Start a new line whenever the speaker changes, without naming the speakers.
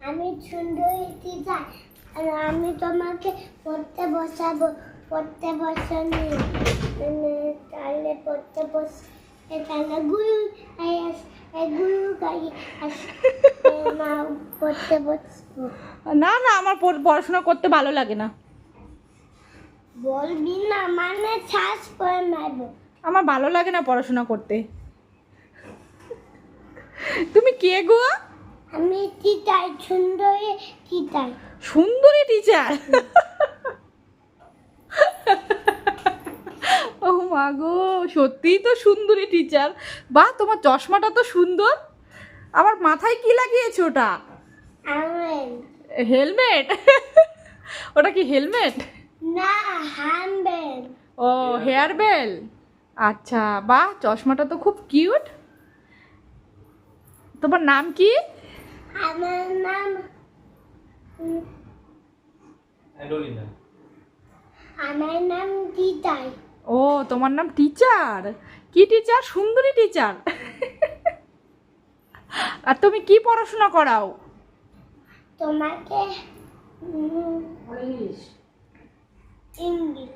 আমি সুন্দরী টিচার আর আমি তোমাকে পড়তে বসাবো। পড়তে বসানি তাহলে পড়তে বসে তাহলে গুরু গুরু গাই মা পড়তে বসবো।
না না, আমার পড়াশোনা করতে ভালো লাগে না।
বলবি না মানে শ্বাস করে মারবো।
আমার ভালো লাগে না পড়াশোনা করতে। তুমি কে গো?
আমি টিচার, সুন্দরী টিচার।
সুন্দরী টিচার? ও মা গো, সত্যিই তো সুন্দরী টিচার। বাহ, তোমার চশমাটা তো সুন্দর। আবার মাথায় কি লাগিয়েছো ওটা?
Amen
helmet? ওটা কি হেলমেট?
না হ্যান্ডবেল।
ও হেয়ার বেল। আচ্ছা, বাহ, চশমাটা তো খুব কিউট। তোমার নাম কি?
আমার নাম আমার নাম টিচার।
ও, তোমার নাম টিচার। কি টিচার? সুন্দরী টিচার। আর তুমি কি পড়াশোনা করাও?
তোমাকে ইংলিশ।